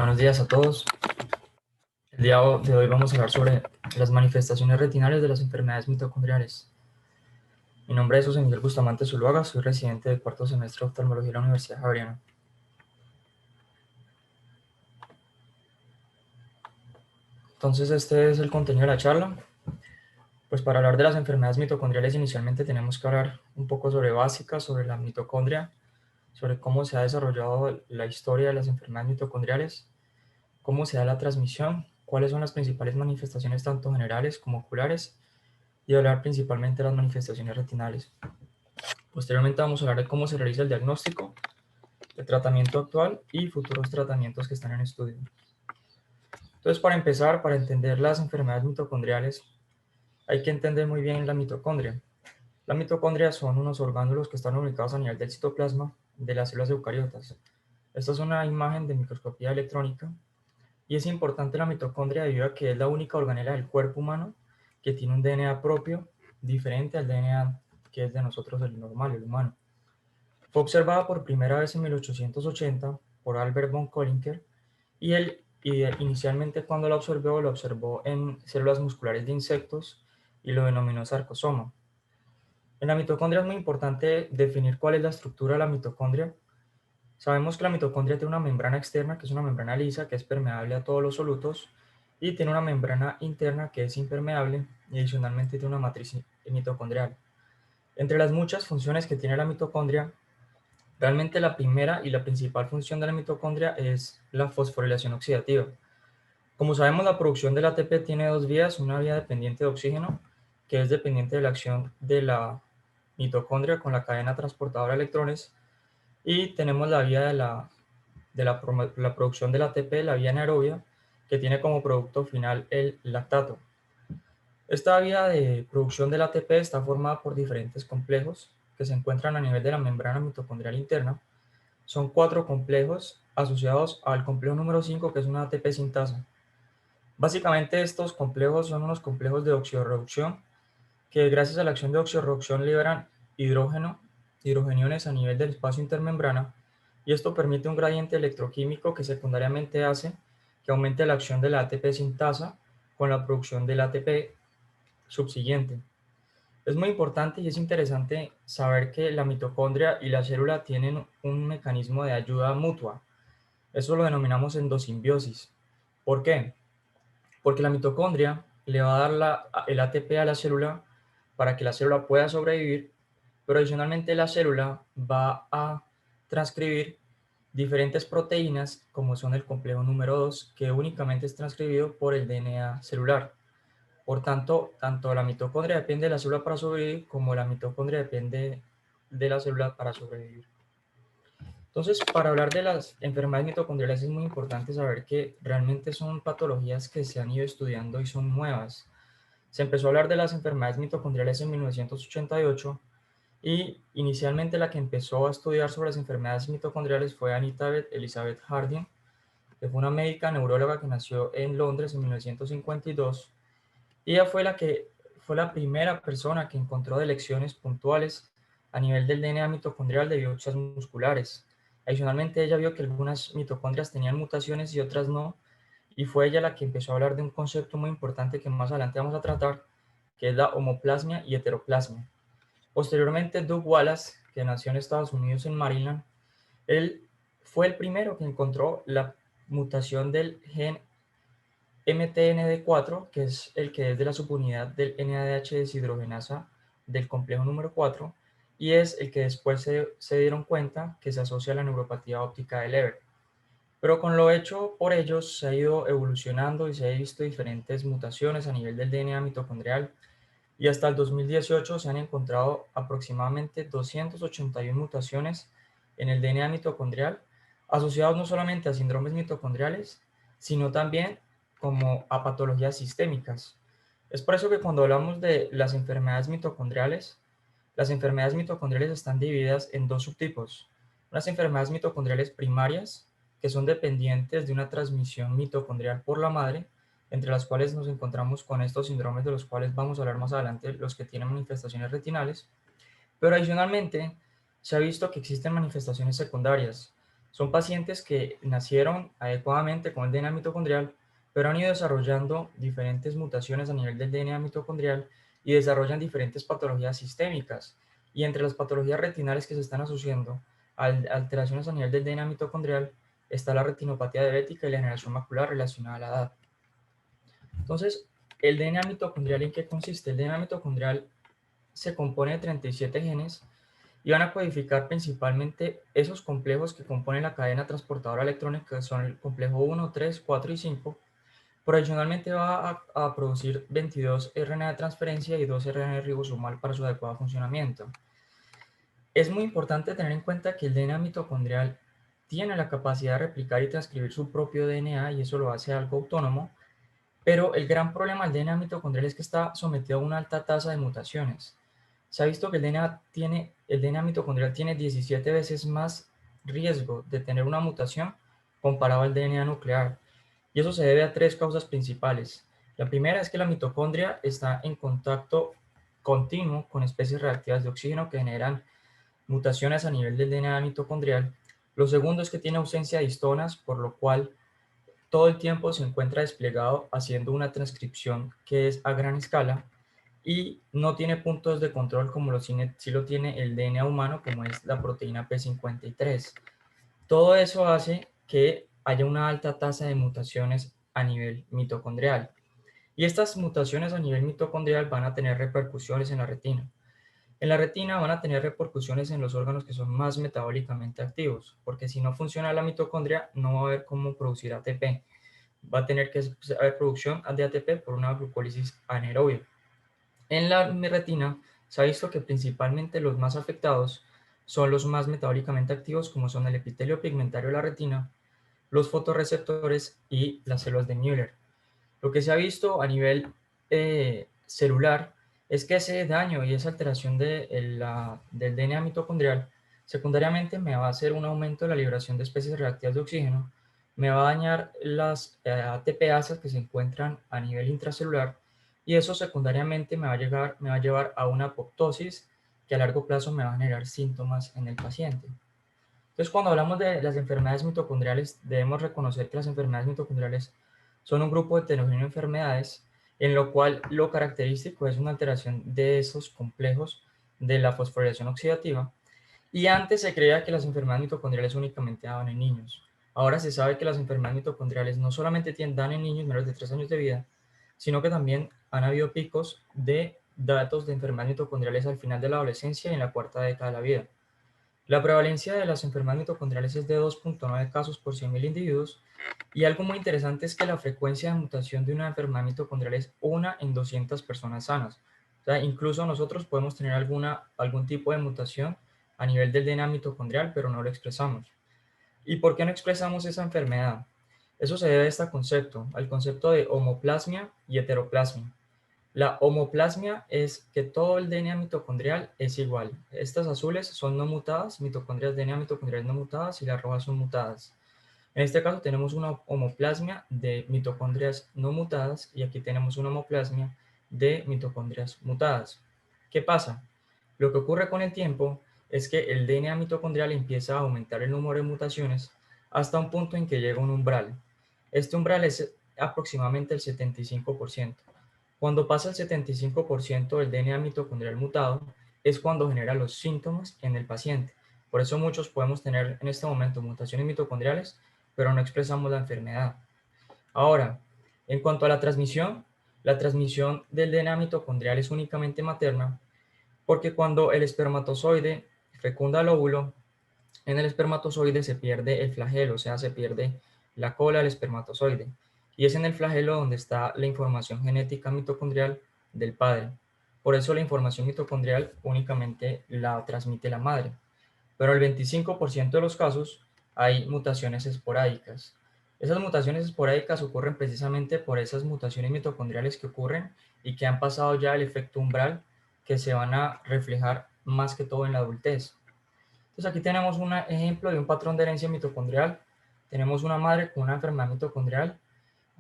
Buenos días a todos. El día de hoy vamos a hablar sobre las manifestaciones retinales de las enfermedades mitocondriales. Mi nombre es José Miguel Bustamante Zuluaga, soy residente del cuarto semestre de oftalmología de la Universidad Javeriana. Entonces, este es el contenido de la charla. Pues para hablar de las enfermedades mitocondriales inicialmente tenemos que hablar un poco sobre básicas, sobre la mitocondria, sobre cómo se ha desarrollado la historia de las enfermedades mitocondriales, cómo se da la transmisión, cuáles son las principales manifestaciones tanto generales como oculares, y hablar principalmente de las manifestaciones retinales. Posteriormente vamos a hablar de cómo se realiza el diagnóstico, el tratamiento actual y futuros tratamientos que están en estudio. Entonces, para empezar, para entender las enfermedades mitocondriales, hay que entender muy bien la mitocondria. La mitocondria son unos orgánulos que están ubicados a nivel del citoplasma de las células eucariotas. Esta es una imagen de microscopía electrónica y es importante la mitocondria debido a que es la única organela del cuerpo humano que tiene un DNA propio diferente al DNA que es de nosotros, el normal, el humano. Fue observada por primera vez en 1880 por Albert von Kollinger y él inicialmente cuando lo observó en células musculares de insectos y lo denominó sarcosoma. En la mitocondria es muy importante definir cuál es la estructura de la mitocondria. Sabemos que la mitocondria tiene una membrana externa, que es una membrana lisa, que es permeable a todos los solutos, y tiene una membrana interna que es impermeable y adicionalmente tiene una matriz mitocondrial. Entre las muchas funciones que tiene la mitocondria, realmente la primera y la principal función de la mitocondria es la fosforilación oxidativa. Como sabemos, la producción del ATP tiene dos vías, una vía dependiente de oxígeno, que es dependiente de la acción de la mitocondria con la cadena transportadora de electrones, y tenemos la vía la producción del ATP, la vía anaerobia, que tiene como producto final el lactato. Esta vía de producción del ATP está formada por diferentes complejos que se encuentran a nivel de la membrana mitocondrial interna. Son 4 complejos asociados al complejo número 5, que es una ATP sintasa. Básicamente estos complejos son unos complejos de oxidorreducción que gracias a la acción de oxidorreducción liberan hidrogeniones a nivel del espacio intermembrana, y esto permite un gradiente electroquímico que secundariamente hace que aumente la acción de la ATP sintasa con la producción del ATP subsiguiente. Es muy importante y es interesante saber que la mitocondria y la célula tienen un mecanismo de ayuda mutua. Eso lo denominamos endosimbiosis. ¿Por qué? Porque la mitocondria le va a dar el ATP a la célula para que la célula pueda sobrevivir, pero adicionalmente la célula va a transcribir diferentes proteínas, como son el complejo número 2, que únicamente es transcribido por el DNA celular. Por tanto, tanto la mitocondria depende de la célula para sobrevivir, como la mitocondria depende de la célula para sobrevivir. Entonces, para hablar de las enfermedades mitocondriales es muy importante saber que realmente son patologías que se han ido estudiando y son nuevas. Se empezó a hablar de las enfermedades mitocondriales en 1988 y inicialmente la que empezó a estudiar sobre las enfermedades mitocondriales fue Anita Elizabeth Harding, que fue una médica neuróloga que nació en Londres en 1952. Y ella fue la primera persona que encontró delecciones puntuales a nivel del DNA mitocondrial de biopsias musculares. Adicionalmente, ella vio que algunas mitocondrias tenían mutaciones y otras no, y fue ella la que empezó a hablar de un concepto muy importante que más adelante vamos a tratar, que es la homoplasmia y heteroplasmia. Posteriormente, Doug Wallace, que nació en Estados Unidos en Maryland, él fue el primero que encontró la mutación del gen MTND4, que es el que es de la subunidad del NADH deshidrogenasa del complejo número 4, y es el que después se dieron cuenta que se asocia a la neuropatía óptica de Leber. Pero con lo hecho por ellos se ha ido evolucionando y se han visto diferentes mutaciones a nivel del DNA mitocondrial, y hasta el 2018 se han encontrado aproximadamente 281 mutaciones en el DNA mitocondrial, asociados no solamente a síndromes mitocondriales, sino también como a patologías sistémicas. Es por eso que cuando hablamos de las enfermedades mitocondriales están divididas en dos subtipos. Unas enfermedades mitocondriales primarias, que son dependientes de una transmisión mitocondrial por la madre, entre las cuales nos encontramos con estos síndromes de los cuales vamos a hablar más adelante, los que tienen manifestaciones retinales. Pero adicionalmente, se ha visto que existen manifestaciones secundarias. Son pacientes que nacieron adecuadamente con el DNA mitocondrial, pero han ido desarrollando diferentes mutaciones a nivel del DNA mitocondrial y desarrollan diferentes patologías sistémicas. Y entre las patologías retinales que se están asociando a alteraciones a nivel del DNA mitocondrial está la retinopatía diabética y la degeneración macular relacionada a la edad. Entonces, ¿el DNA mitocondrial en qué consiste? El DNA mitocondrial se compone de 37 genes y van a codificar principalmente esos complejos que componen la cadena transportadora electrónica, que son el complejo 1, 3, 4 y 5. Pero adicionalmente va a producir 22 RNA de transferencia y 2 RNA ribosomal para su adecuado funcionamiento. Es muy importante tener en cuenta que el DNA mitocondrial tiene la capacidad de replicar y transcribir su propio DNA y eso lo hace algo autónomo, pero el gran problema del DNA mitocondrial es que está sometido a una alta tasa de mutaciones. Se ha visto que el DNA mitocondrial tiene 17 veces más riesgo de tener una mutación comparado al DNA nuclear. Y eso se debe a tres causas principales. La primera es que la mitocondria está en contacto continuo con especies reactivas de oxígeno que generan mutaciones a nivel del DNA mitocondrial. Lo segundo es que tiene ausencia de histonas, por lo cual todo el tiempo se encuentra desplegado haciendo una transcripción que es a gran escala y no tiene puntos de control como sí lo tiene el DNA humano, como es la proteína P53. Todo eso hace que haya una alta tasa de mutaciones a nivel mitocondrial. Y estas mutaciones a nivel mitocondrial van a tener repercusiones en la retina. En la retina van a tener repercusiones en los órganos que son más metabólicamente activos, porque si no funciona la mitocondria, no va a haber cómo producir ATP. Va a tener que haber producción de ATP por una glucólisis anaerobia. En la retina se ha visto que principalmente los más afectados son los más metabólicamente activos, como son el epitelio pigmentario de la retina, los fotorreceptores y las células de Müller. Lo que se ha visto a nivel celular es que ese daño y esa alteración del DNA mitocondrial secundariamente me va a hacer un aumento de la liberación de especies reactivas de oxígeno, me va a dañar las ATPasas que se encuentran a nivel intracelular y eso secundariamente me va a llevar a una apoptosis que a largo plazo me va a generar síntomas en el paciente. Entonces, cuando hablamos de las enfermedades mitocondriales, debemos reconocer que las enfermedades mitocondriales son un grupo heterogéneo de enfermedades en lo cual lo característico es una alteración de esos complejos de la fosforilación oxidativa. Y antes se creía que las enfermedades mitocondriales únicamente daban en niños. Ahora se sabe que las enfermedades mitocondriales no solamente dan en niños menores de 3 años de vida, sino que también han habido picos de datos de enfermedades mitocondriales al final de la adolescencia y en la cuarta década de la vida. La prevalencia de las enfermedades mitocondriales es de 2.9 casos por 100.000 individuos y algo muy interesante es que la frecuencia de mutación de una enfermedad mitocondrial es 1 en 200 personas sanas. O sea, incluso nosotros podemos tener algún tipo de mutación a nivel del DNA mitocondrial, pero no lo expresamos. ¿Y por qué no expresamos esa enfermedad? Eso se debe a este concepto, al concepto de homoplasmia y heteroplasmia. La homoplasmia es que todo el DNA mitocondrial es igual. Estas azules son no mutadas, mitocondrias DNA mitocondriales no mutadas y las rojas son mutadas. En este caso tenemos una homoplasmia de mitocondrias no mutadas y aquí tenemos una homoplasmia de mitocondrias mutadas. ¿Qué pasa? Lo que ocurre con el tiempo es que el DNA mitocondrial empieza a aumentar el número de mutaciones hasta un punto en que llega a un umbral. Este umbral es aproximadamente el 75%. Cuando pasa el 75% del DNA mitocondrial mutado, es cuando genera los síntomas en el paciente. Por eso muchos podemos tener en este momento mutaciones mitocondriales, pero no expresamos la enfermedad. Ahora, en cuanto a la transmisión del DNA mitocondrial es únicamente materna, porque cuando el espermatozoide fecunda el óvulo, en el espermatozoide se pierde el flagelo, o sea, se pierde la cola del espermatozoide. Y es en el flagelo donde está la información genética mitocondrial del padre. Por eso la información mitocondrial únicamente la transmite la madre. Pero el 25% de los casos hay mutaciones esporádicas. Esas mutaciones esporádicas ocurren precisamente por esas mutaciones mitocondriales que ocurren y que han pasado ya el efecto umbral que se van a reflejar más que todo en la adultez. Entonces aquí tenemos un ejemplo de un patrón de herencia mitocondrial. Tenemos una madre con una enfermedad mitocondrial.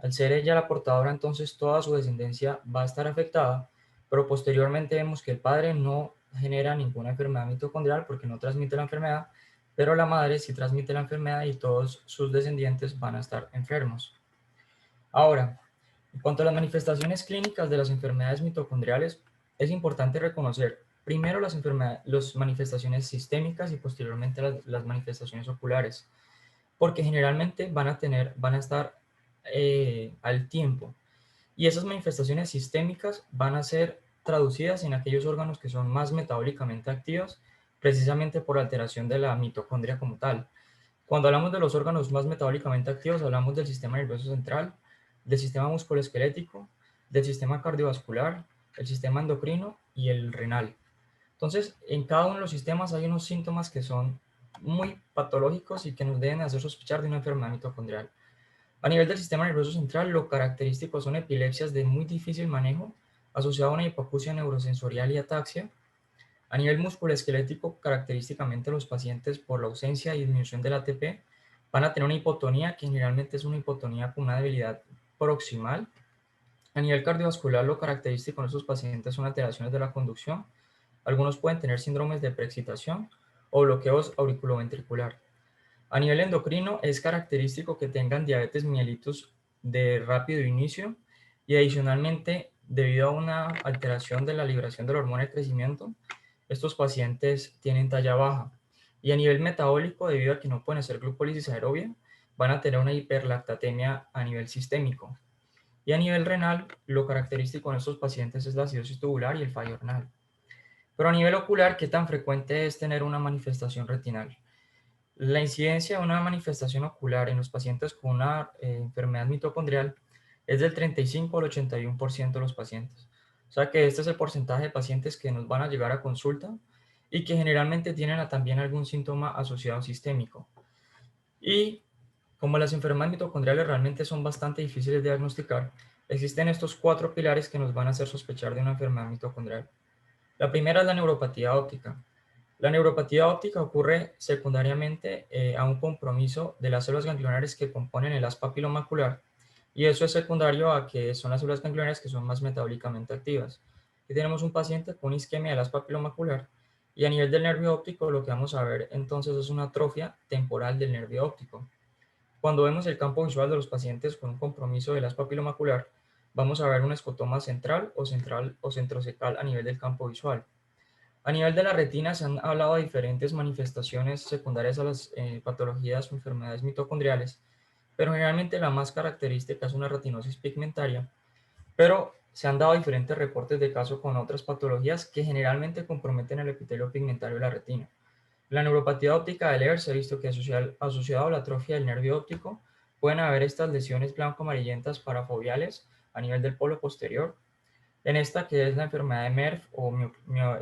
Al ser ella la portadora, entonces toda su descendencia va a estar afectada, pero posteriormente vemos que el padre no genera ninguna enfermedad mitocondrial porque no transmite la enfermedad, pero la madre sí transmite la enfermedad y todos sus descendientes van a estar enfermos. Ahora, en cuanto a las manifestaciones clínicas de las enfermedades mitocondriales, es importante reconocer primero las manifestaciones sistémicas y posteriormente las manifestaciones oculares, porque generalmente van a estar al tiempo. Y esas manifestaciones sistémicas van a ser traducidas en aquellos órganos que son más metabólicamente activos, precisamente por alteración de la mitocondria como tal. Cuando hablamos de los órganos más metabólicamente activos, hablamos del sistema nervioso central, del sistema musculoesquelético, del sistema cardiovascular, el sistema endocrino y el renal. Entonces, en cada uno de los sistemas hay unos síntomas que son muy patológicos y que nos deben hacer sospechar de una enfermedad mitocondrial. A nivel del sistema nervioso central, lo característico son epilepsias de muy difícil manejo, asociado a una hipoacusia neurosensorial y ataxia. A nivel musculoesquelético, característicamente los pacientes por la ausencia y disminución del ATP van a tener una hipotonía, que generalmente es una hipotonía con una debilidad proximal. A nivel cardiovascular, lo característico en estos pacientes son alteraciones de la conducción. Algunos pueden tener síndromes de preexcitación o bloqueos auriculoventricular. A nivel endocrino, es característico que tengan diabetes mellitus de rápido inicio y adicionalmente, debido a una alteración de la liberación de la hormona de crecimiento, estos pacientes tienen talla baja. Y a nivel metabólico, debido a que no pueden hacer glucólisis aerobia, van a tener una hiperlactatemia a nivel sistémico. Y a nivel renal, lo característico en estos pacientes es la acidosis tubular y el fallo renal. Pero a nivel ocular, ¿qué tan frecuente es tener una manifestación retinal? La incidencia de una manifestación ocular en los pacientes con una enfermedad mitocondrial es del 35 al 81% de los pacientes. O sea que este es el porcentaje de pacientes que nos van a llegar a consulta y que generalmente tienen también algún síntoma asociado sistémico. Y como las enfermedades mitocondriales realmente son bastante difíciles de diagnosticar, existen estos 4 pilares que nos van a hacer sospechar de una enfermedad mitocondrial. La primera es la neuropatía óptica. La neuropatía óptica ocurre secundariamente a un compromiso de las células ganglionares que componen el haz papilomacular, y eso es secundario a que son las células ganglionares que son más metabólicamente activas. Aquí tenemos un paciente con isquemia del haz papilomacular, y a nivel del nervio óptico lo que vamos a ver entonces es una atrofia temporal del nervio óptico. Cuando vemos el campo visual de los pacientes con un compromiso del haz papilomacular, vamos a ver un escotoma central o centrocecal a nivel del campo visual. A nivel de la retina se han hablado de diferentes manifestaciones secundarias a las patologías o enfermedades mitocondriales, pero generalmente la más característica es una retinosis pigmentaria, pero se han dado diferentes reportes de caso con otras patologías que generalmente comprometen el epitelio pigmentario de la retina. La neuropatía óptica de Leber se ha visto que asociado a la atrofia del nervio óptico pueden haber estas lesiones blanco-amarillentas parafoveales a nivel del polo posterior. En esta, que es la enfermedad de MERF o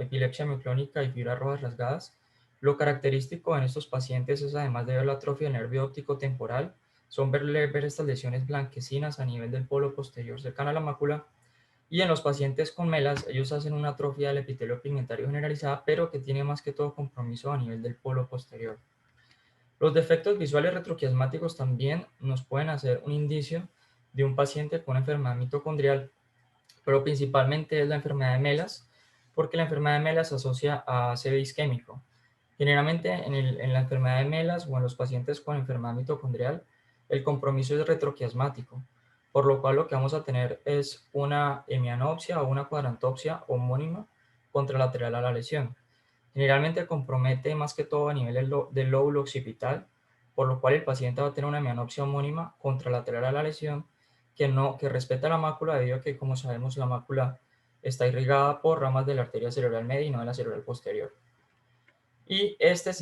epilepsia mioclónica y fibras rojas rasgadas, lo característico en estos pacientes es, además de ver la atrofia del nervio óptico temporal, son ver estas lesiones blanquecinas a nivel del polo posterior cercana a la mácula. Y en los pacientes con melas, ellos hacen una atrofia del epitelio pigmentario generalizada, pero que tiene más que todo compromiso a nivel del polo posterior. Los defectos visuales retroquiasmáticos también nos pueden hacer un indicio de un paciente con enfermedad mitocondrial, pero principalmente es la enfermedad de Melas, porque la enfermedad de Melas se asocia a CV isquémico. Generalmente en la enfermedad de Melas o en los pacientes con enfermedad mitocondrial, el compromiso es retroquiasmático, por lo cual lo que vamos a tener es una hemianopsia o una cuadrantopsia homónima contralateral a la lesión. Generalmente compromete más que todo a nivel del lóbulo occipital, por lo cual el paciente va a tener una hemianopsia homónima contralateral a la lesión que respeta la mácula, debido a que, como sabemos, la mácula está irrigada por ramas de la arteria cerebral media y no de la cerebral posterior. Y este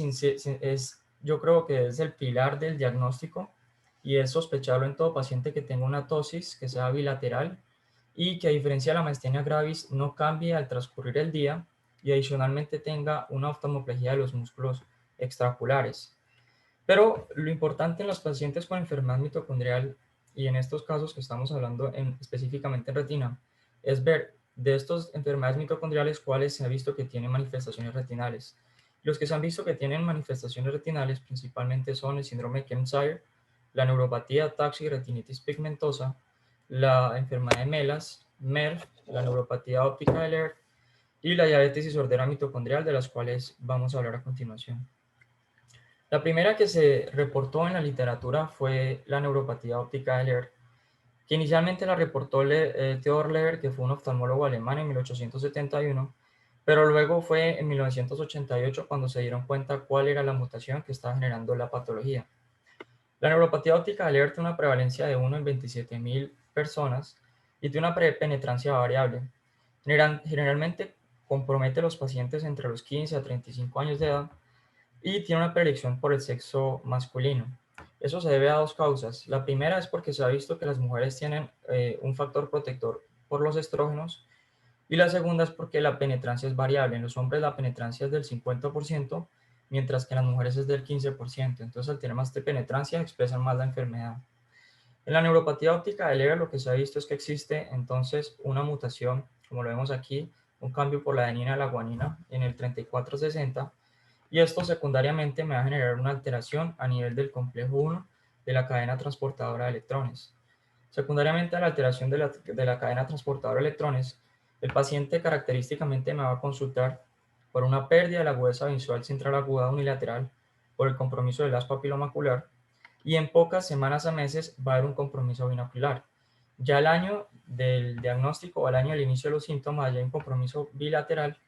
yo creo que es el pilar del diagnóstico y es sospecharlo en todo paciente que tenga una tosis que sea bilateral y que, a diferencia de la miastenia gravis, no cambie al transcurrir el día y adicionalmente tenga una oftalmoplegia de los músculos extraoculares. Pero lo importante en los pacientes con enfermedad mitocondrial, y en estos casos que estamos hablando específicamente en retina, es ver de estas enfermedades mitocondriales cuáles se ha visto que tienen manifestaciones retinales. Los que se han visto que tienen manifestaciones retinales principalmente son el síndrome de Kemm-Shire, la neuropatía ataxia y retinitis pigmentosa, la enfermedad de Melas, MERF, la neuropatía óptica de Leber y la diabetes y sordera mitocondrial, de las cuales vamos a hablar a continuación. La primera que se reportó en la literatura fue la neuropatía óptica de Leber, que inicialmente la reportó Theodor Leber, que fue un oftalmólogo alemán en 1871, pero luego fue en 1988 cuando se dieron cuenta cuál era la mutación que estaba generando la patología. La neuropatía óptica de Leber tiene una prevalencia de 1 en 27.000 personas y tiene una penetrancia variable. Generalmente compromete a los pacientes entre los 15 a 35 años de edad y tiene una predilección por el sexo masculino. Eso se debe a dos causas. La primera es porque se ha visto que las mujeres tienen un factor protector por los estrógenos y la segunda es porque la penetrancia es variable. En los hombres la penetrancia es del 50%, mientras que en las mujeres es del 15%. Entonces al tener más de penetrancia expresan más la enfermedad. En la neuropatía óptica de Leber lo que se ha visto es que existe entonces una mutación, como lo vemos aquí, un cambio por la adenina a la guanina en el 3460, y esto secundariamente me va a generar una alteración a nivel del complejo 1 de la cadena transportadora de electrones. Secundariamente a la alteración de la cadena transportadora de electrones, el paciente característicamente me va a consultar por una pérdida de la agudeza visual central aguda unilateral por el compromiso del haz papilomacular y en pocas semanas a meses va a haber un compromiso binocular. Ya al año del diagnóstico o al año del inicio de los síntomas ya hay un compromiso bilateral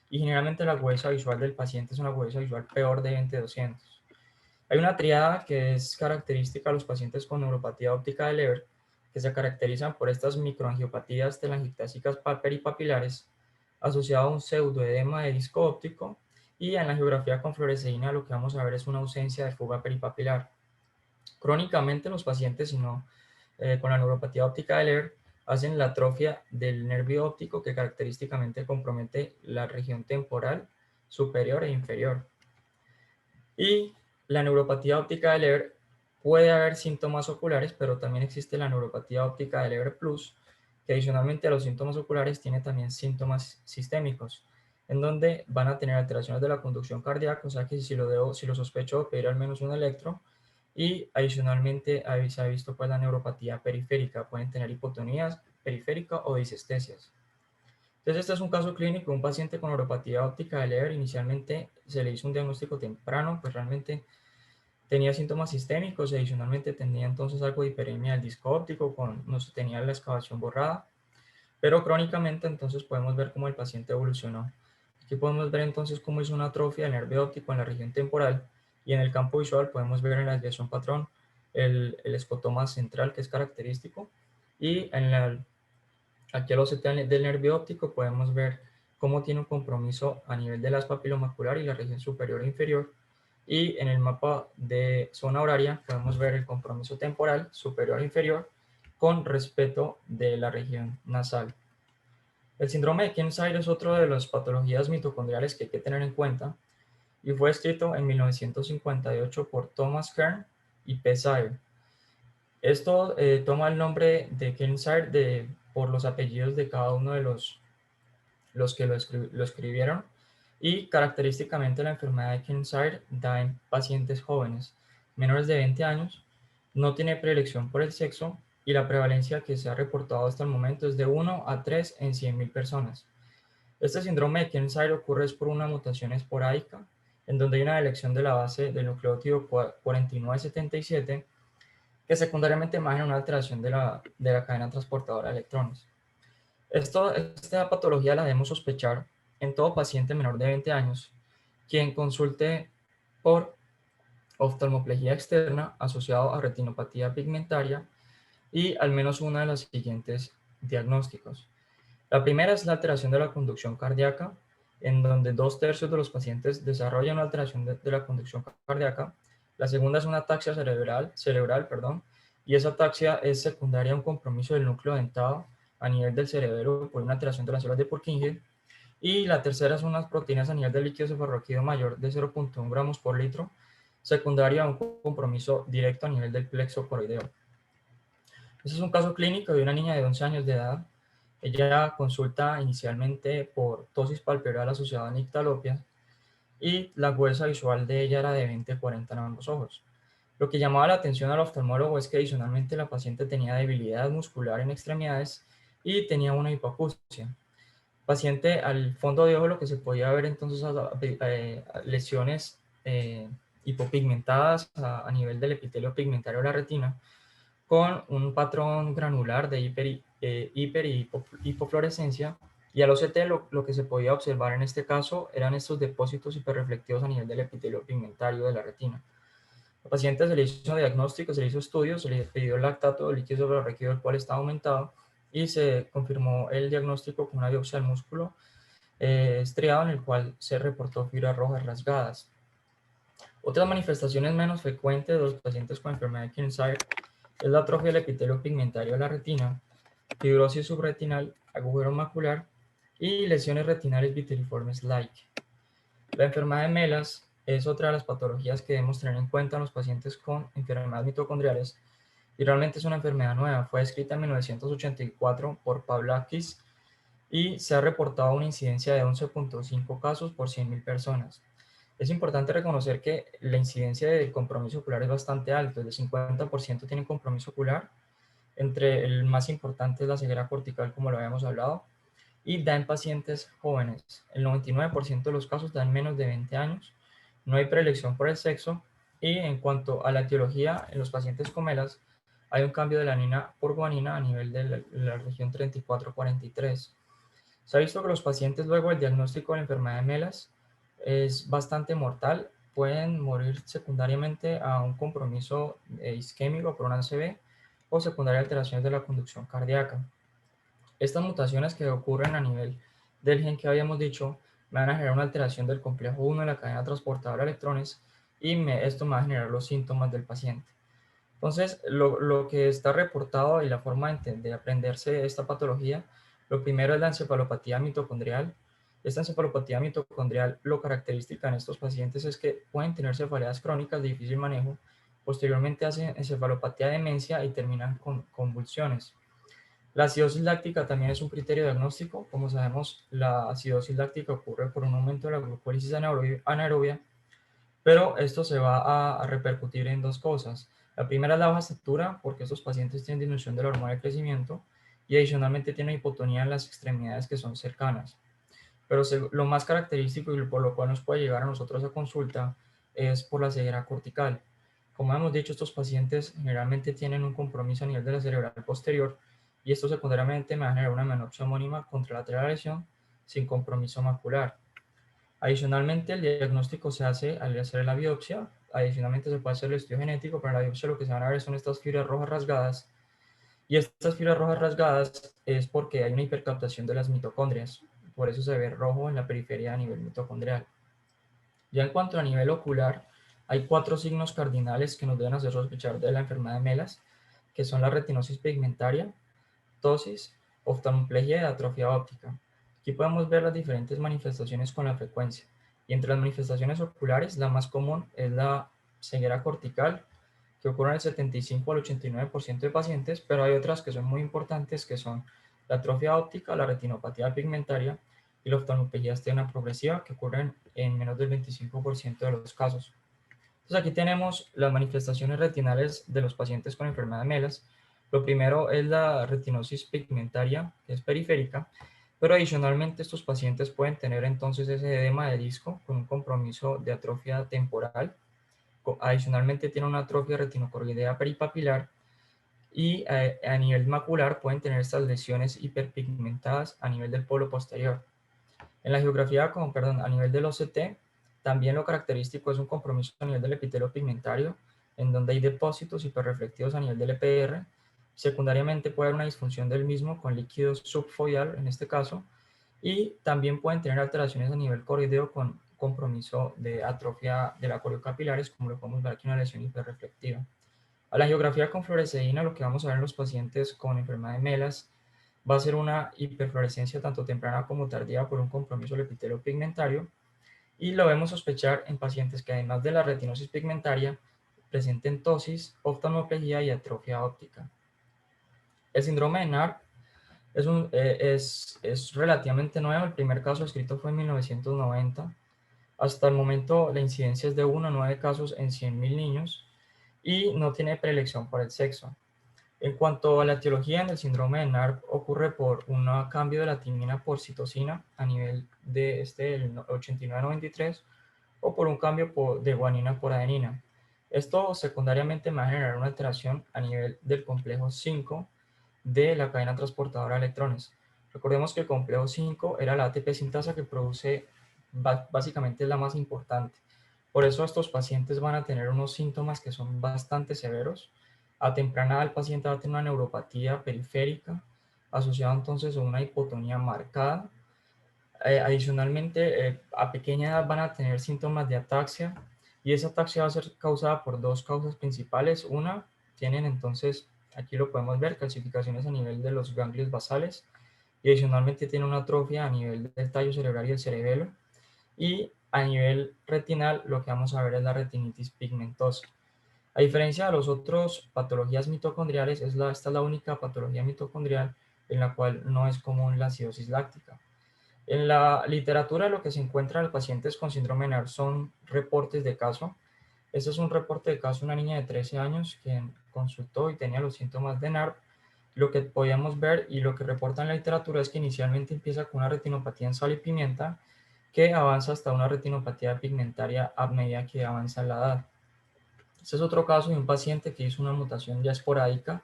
y generalmente la agudeza visual del paciente es una agudeza visual peor de 20/200. Hay una triada que es característica a los pacientes con neuropatía óptica de Leber, que se caracterizan por estas microangiopatías telangiectásicas peripapilares asociado a un pseudoedema de disco óptico, y en la geografía con fluoresceína lo que vamos a ver es una ausencia de fuga peripapilar. Crónicamente los pacientes, con la neuropatía óptica de Leber, hacen la atrofia del nervio óptico que característicamente compromete la región temporal superior e inferior. Y la neuropatía óptica de Leber puede haber síntomas oculares, pero también existe la neuropatía óptica de Leber Plus, que adicionalmente a los síntomas oculares tiene también síntomas sistémicos, en donde van a tener alteraciones de la conducción cardíaca, o sea que si lo sospecho, pedir al menos un electro, y adicionalmente se ha visto pues la neuropatía periférica, pueden tener hipotonías periférica o disestesias. Entonces, este es un caso clínico de un paciente con neuropatía óptica de Leber. Inicialmente se le hizo un diagnóstico temprano, pues realmente tenía síntomas sistémicos y adicionalmente tenía entonces algo de hiperemia del disco óptico, no se tenía la excavación borrada, pero crónicamente entonces podemos ver cómo el paciente evolucionó. Aquí podemos ver entonces cómo hizo una atrofia del nervio óptico en la región temporal y en el campo visual podemos ver en la desviación patrón el escotoma central que es característico y aquí al OCT del nervio óptico podemos ver cómo tiene un compromiso a nivel del haz papilomacular y la región superior e inferior. Y en el mapa de zona horaria podemos ver el compromiso temporal superior e inferior con respecto de la región nasal. El síndrome de Kearns-Sayre es otra de las patologías mitocondriales que hay que tener en cuenta y fue escrito en 1958 por Thomas Kern y P. Sayre. Esto toma el nombre de Kearns-Sayre por los apellidos de cada uno de los que lo escribieron, y característicamente la enfermedad de Kearns-Sayre da en pacientes jóvenes, menores de 20 años, no tiene predilección por el sexo y la prevalencia que se ha reportado hasta el momento es de 1 a 3 en 100.000 personas. Este síndrome de Kearns-Sayre ocurre por una mutación esporádica en donde hay una elección de la base del nucleótido 4977 que secundariamente imagina una alteración de la cadena transportadora de electrones. Esta patología la debemos sospechar en todo paciente menor de 20 años quien consulte por oftalmoplegia externa asociado a retinopatía pigmentaria y al menos una de los siguientes diagnósticos. La primera es la alteración de la conducción cardíaca, en donde 2/3 de los pacientes desarrollan una alteración de la conducción cardíaca. La segunda es una ataxia cerebral, perdón, y esa ataxia es secundaria a un compromiso del núcleo dentado a nivel del cerebro por una alteración de las células de Purkinje. Y la tercera son unas proteínas a nivel del líquido cefalorraquídeo mayor de 0,1 gramos por litro, secundaria a un compromiso directo a nivel del plexo coroideo. Este es un caso clínico de una niña de 11 años de edad. Ella consulta inicialmente por tosis palpebral asociada a nictalopia y la agudeza visual de ella era de 20/40 en ambos ojos. Lo que llamaba la atención al oftalmólogo es que adicionalmente la paciente tenía debilidad muscular en extremidades y tenía una hipoacusia. Paciente al fondo de ojo lo que se podía ver entonces lesiones hipopigmentadas a nivel del epitelio pigmentario de la retina, con un patrón granular de hiper y hipofluorescencia, y al OCT lo que se podía observar en este caso eran estos depósitos hiperreflectivos a nivel del epitelio pigmentario de la retina. Al paciente se le hizo diagnóstico, se le hizo estudios, se le pidió lactato de líquido suprarraquídeo, el cual estaba aumentado, y se confirmó el diagnóstico con una biopsia del músculo estriado, en el cual se reportó fibras rojas rasgadas. Otras manifestaciones menos frecuentes de los pacientes con enfermedad de Kearns-Sayre es la atrofia del epitelio pigmentario de la retina, fibrosis subretinal, agujero macular y lesiones retinales vitiliformes like. La enfermedad de Melas es otra de las patologías que debemos tener en cuenta en los pacientes con enfermedades mitocondriales, y realmente es una enfermedad nueva. Fue descrita en 1984 por Pavlakis y se ha reportado una incidencia de 11.5 casos por 100.000 personas. Es importante reconocer que la incidencia de compromiso ocular es bastante alta, el 50% tienen compromiso ocular, entre el más importante es la ceguera cortical, como lo habíamos hablado, y da en pacientes jóvenes. El 99% de los casos da en menos de 20 años, no hay preelección por el sexo, y en cuanto a la etiología, en los pacientes con melas hay un cambio de lanina por guanina a nivel de la región 34-43. Se ha visto que los pacientes luego del diagnóstico de la enfermedad de Melas es bastante mortal, pueden morir secundariamente a un compromiso isquémico por un ACV o secundaria a alteraciones de la conducción cardíaca. Estas mutaciones que ocurren a nivel del gen que habíamos dicho van a generar una alteración del complejo 1 de la cadena transportadora de electrones, y esto me va a generar los síntomas del paciente. Entonces, lo que está reportado y la forma de aprenderse esta patología, lo primero es la encefalopatía mitocondrial. Esta encefalopatía mitocondrial, lo característica en estos pacientes es que pueden tener cefaleas crónicas de difícil manejo, posteriormente hacen encefalopatía de demencia y terminan con convulsiones. La acidosis láctica también es un criterio diagnóstico. Como sabemos, la acidosis láctica ocurre por un aumento de la glucólisis anaerobia, pero esto se va a repercutir en dos cosas. La primera es la baja estatura, porque estos pacientes tienen disminución de la hormona de crecimiento y adicionalmente tienen hipotonía en las extremidades que son cercanas. Pero lo más característico y por lo cual nos puede llegar a nosotros a consulta es por la ceguera cortical. Como hemos dicho, estos pacientes generalmente tienen un compromiso a nivel de la cerebral posterior, y esto secundariamente me va a generar una menopsia homónima contralateral a la lesión sin compromiso macular. Adicionalmente, el diagnóstico se hace al hacer la biopsia. Adicionalmente, se puede hacer el estudio genético. Para la biopsia lo que se van a ver son estas fibras rojas rasgadas. Y estas fibras rojas rasgadas es porque hay una hipercaptación de las mitocondrias. Por eso se ve rojo en la periferia a nivel mitocondrial. Ya en cuanto a nivel ocular, hay 4 signos cardinales que nos deben hacer sospechar de la enfermedad de Melas, que son la retinosis pigmentaria, ptosis, oftalmoplegia y atrofia óptica. Aquí podemos ver las diferentes manifestaciones con la frecuencia. Y entre las manifestaciones oculares, la más común es la ceguera cortical, que ocurre en el 75 al 89% de pacientes, pero hay otras que son muy importantes, que son la atrofia óptica, la retinopatía pigmentaria y la oftalmoplegia externa progresiva, que ocurren en menos del 25% de los casos. Entonces aquí tenemos las manifestaciones retinales de los pacientes con enfermedad de Melas. Lo primero es la retinosis pigmentaria, que es periférica, pero adicionalmente estos pacientes pueden tener entonces ese edema de disco con un compromiso de atrofia temporal. Adicionalmente tiene una atrofia retinocorridea peripapilar, y a nivel macular pueden tener estas lesiones hiperpigmentadas a nivel del polo posterior. En la geografía, a nivel del OCT, también lo característico es un compromiso a nivel del epitelio pigmentario, en donde hay depósitos hiperreflectivos a nivel del EPR. Secundariamente puede haber una disfunción del mismo con líquido subfoveal en este caso, y también pueden tener alteraciones a nivel coroideo con compromiso de atrofia de la coriocapilares, como lo podemos ver aquí en una lesión hiperreflectiva. A la geografía con fluoresceína, lo que vamos a ver en los pacientes con enfermedad de Melas va a ser una hiperfluorescencia tanto temprana como tardía por un compromiso del epitelio pigmentario, y lo vemos sospechar en pacientes que además de la retinosis pigmentaria presenten ptosis, oftalmoplegia y atrofia óptica. El síndrome de NARP es relativamente nuevo. El primer caso escrito fue en 1990. Hasta el momento la incidencia es de 1 a 9 casos en 100.000 niños y no tiene preelección por el sexo. En cuanto a la etiología, en el síndrome de NARP ocurre por un cambio de la timina por citosina a nivel de del 89-93, o por un cambio de guanina por adenina. Esto secundariamente va a generar una alteración a nivel del complejo 5 de la cadena transportadora de electrones. Recordemos que el complejo 5 era la ATP sintasa que produce, básicamente es la más importante. Por eso estos pacientes van a tener unos síntomas que son bastante severos. A temprana edad el paciente va a tener una neuropatía periférica asociada entonces a una hipotonía marcada. Adicionalmente, a pequeña edad van a tener síntomas de ataxia y esa ataxia va a ser causada por dos causas principales. Una, tienen entonces, aquí lo podemos ver, calcificaciones a nivel de los ganglios basales y adicionalmente tiene una atrofia a nivel del tallo cerebral y el cerebelo. Y a nivel retinal lo que vamos a ver es la retinitis pigmentosa. A diferencia de las otras patologías mitocondriales, esta es la única patología mitocondrial en la cual no es común la acidosis láctica. En la literatura lo que se encuentra en pacientes con síndrome de NAR son reportes de caso. Este es un reporte de caso de una niña de 13 años que consultó y tenía los síntomas de NAR. Lo que podíamos ver y lo que reporta en la literatura es que inicialmente empieza con una retinopatía en sal y pimienta que avanza hasta una retinopatía pigmentaria a medida que avanza la edad. Este es otro caso de un paciente que hizo una mutación ya esporádica,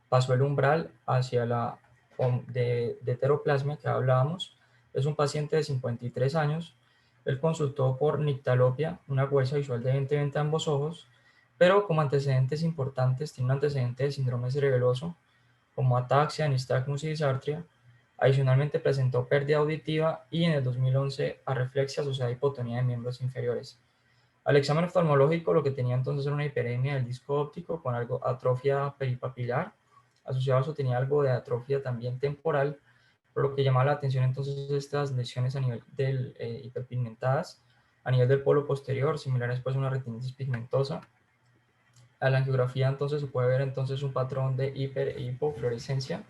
pasó el umbral hacia la de heteroplasmia que hablábamos. Es un paciente de 53 años. Él consultó por nictalopia, una agudeza visual de 20/20 a ambos ojos, pero como antecedentes importantes tiene un antecedente de síndrome cerebeloso, como ataxia, nistagmus y disartria. Adicionalmente presentó pérdida auditiva y en el 2011 arreflexia asociada a hipotonía de miembros inferiores. Al examen oftalmológico lo que tenía entonces era una hiperemia del disco óptico con algo atrofia peripapilar. Asociado a eso tenía algo de atrofia también temporal, pero lo que llamaba la atención entonces estas lesiones a nivel del hiperpigmentadas, a nivel del polo posterior, similares pues a una retinitis pigmentosa. A la angiografía entonces se puede ver entonces un patrón de hiper e hipofluorescencia.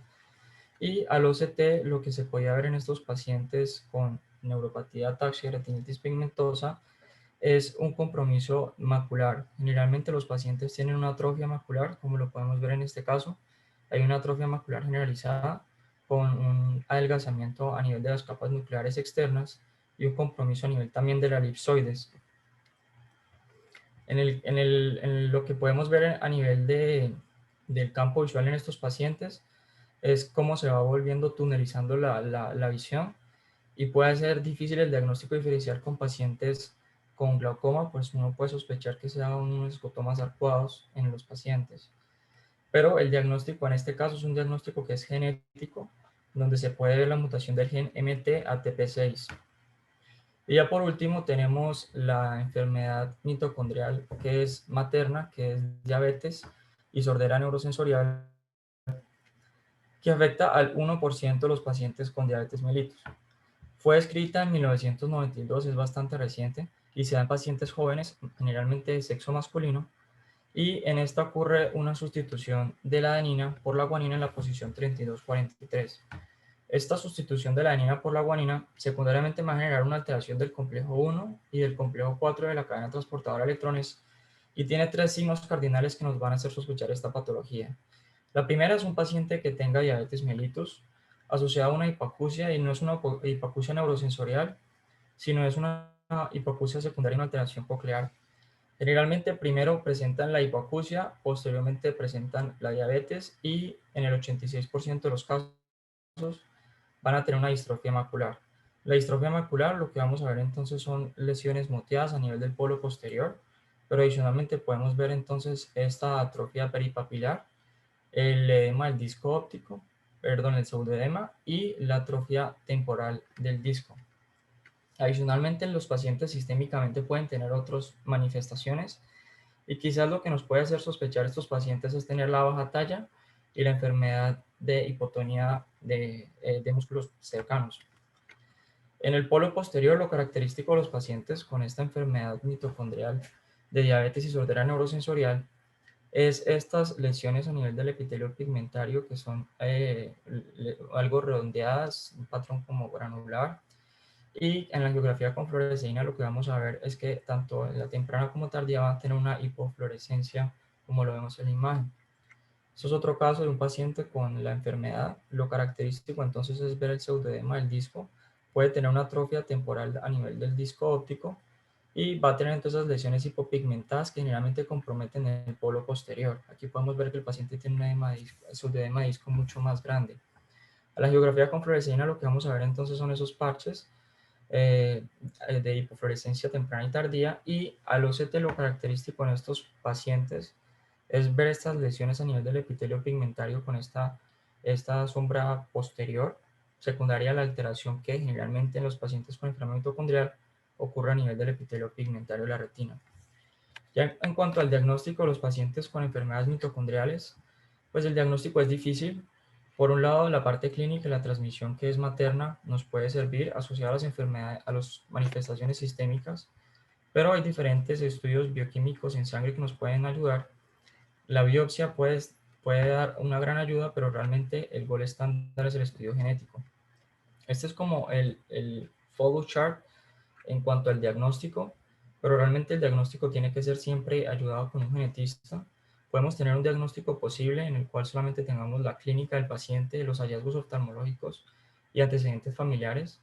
Y al OCT lo que se podía ver en estos pacientes con neuropatía, ataxia y retinitis pigmentosa es un compromiso macular. Generalmente los pacientes tienen una atrofia macular, como lo podemos ver en este caso. Hay una atrofia macular generalizada con un adelgazamiento a nivel de las capas nucleares externas y un compromiso a nivel también de la elipsoides. Lo que podemos ver a nivel del campo visual en estos pacientes es cómo se va volviendo tunelizando la visión y puede ser difícil el diagnóstico diferencial con pacientes con glaucoma, pues uno puede sospechar que sean unos escotomas arcuados en los pacientes. Pero el diagnóstico en este caso es un diagnóstico que es genético, donde se puede ver la mutación del gen MT-ATP6. Y ya por último tenemos la enfermedad mitocondrial que es materna, que es diabetes y sordera neurosensorial, que afecta al 1% de los pacientes con diabetes mellitus. Fue escrita en 1992, es bastante reciente y se da en pacientes jóvenes, generalmente de sexo masculino, y en esta ocurre una sustitución de la adenina por la guanina en la posición 32-43. Esta sustitución de la adenina por la guanina secundariamente va a generar una alteración del complejo 1 y del complejo 4 de la cadena transportadora de electrones y tiene tres signos cardinales que nos van a hacer sospechar esta patología. La primera es un paciente que tenga diabetes mellitus asociada a una hipoacusia y no es una hipoacusia neurosensorial, sino es una hipoacusia secundaria a una alteración coclear. Generalmente primero presentan la hipoacusia, posteriormente presentan la diabetes y en el 86% de los casos van a tener una distrofia macular. La distrofia macular lo que vamos a ver entonces son lesiones moteadas a nivel del polo posterior, pero adicionalmente podemos ver entonces esta atrofia peripapilar, el edema del disco óptico, perdón, el pseudoedema y la atrofia temporal del disco. Adicionalmente, los pacientes sistémicamente pueden tener otras manifestaciones y quizás lo que nos puede hacer sospechar estos pacientes es tener la baja talla y la enfermedad de hipotonía de músculos cercanos. En el polo posterior, lo característico de los pacientes con esta enfermedad mitocondrial de diabetes y sordera neurosensorial es estas lesiones a nivel del epitelio pigmentario que son algo redondeadas, un patrón como granular. Y en la angiografía con fluoresceína lo que vamos a ver es que tanto en la temprana como tardía van a tener una hipofluorescencia como lo vemos en la imagen. Eso es otro caso de un paciente con la enfermedad. Lo característico entonces es ver el pseudoedema del disco. Puede tener una atrofia temporal a nivel del disco óptico y va a tener entonces esas lesiones hipopigmentadas que generalmente comprometen el polo posterior. Aquí podemos ver que el paciente tiene un edema de disco, edema de disco mucho más grande. A la geografía con fluoresceína lo que vamos a ver entonces son esos parches de hipofluorescencia temprana y tardía, y al OCT lo característico en estos pacientes es ver estas lesiones a nivel del epitelio pigmentario con esta sombra posterior, secundaria a la alteración que generalmente en los pacientes con enfermedad mitocondrial ocurre a nivel del epitelio pigmentario de la retina. Ya en cuanto al diagnóstico de los pacientes con enfermedades mitocondriales, pues el diagnóstico es difícil. Por un lado, la parte clínica y la transmisión que es materna nos puede servir asociada a las enfermedades, a las manifestaciones sistémicas, pero hay diferentes estudios bioquímicos en sangre que nos pueden ayudar. La biopsia puede dar una gran ayuda, pero realmente el gol estándar es el estudio genético. Este es como el follow chart en cuanto al diagnóstico, pero realmente el diagnóstico tiene que ser siempre ayudado con un genetista. Podemos tener un diagnóstico posible en el cual solamente tengamos la clínica del paciente, los hallazgos oftalmológicos y antecedentes familiares,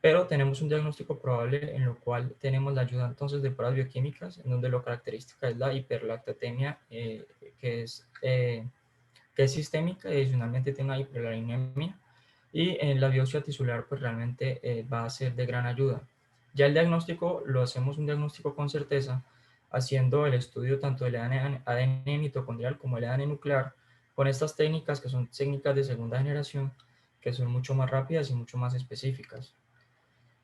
pero tenemos un diagnóstico probable en lo cual tenemos la ayuda entonces de pruebas bioquímicas, en donde lo característica es la hiperlactatemia, que es sistémica y adicionalmente tiene una hiperlalinemia, y en la biopsia tisular pues realmente va a ser de gran ayuda. Ya el diagnóstico lo hacemos un diagnóstico con certeza haciendo el estudio tanto del ADN mitocondrial como el ADN nuclear con estas técnicas que son técnicas de segunda generación, que son mucho más rápidas y mucho más específicas.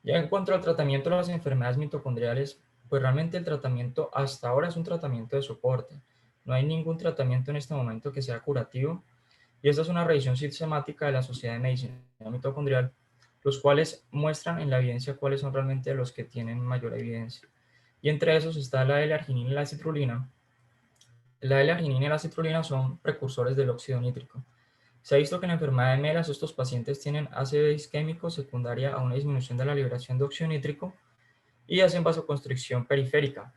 Ya en cuanto al tratamiento de las enfermedades mitocondriales, pues realmente el tratamiento hasta ahora es un tratamiento de soporte. No hay ningún tratamiento en este momento que sea curativo, y esta es una revisión sistemática de la Sociedad de Medicina Mitocondrial, los cuales muestran en la evidencia cuáles son realmente los que tienen mayor evidencia. Y entre esos está la L-arginina y la citrulina. La L-arginina y la citrulina son precursores del óxido nítrico. Se ha visto que en la enfermedad de Melas estos pacientes tienen ácido isquémico secundaria a una disminución de la liberación de óxido nítrico y hacen vasoconstricción periférica.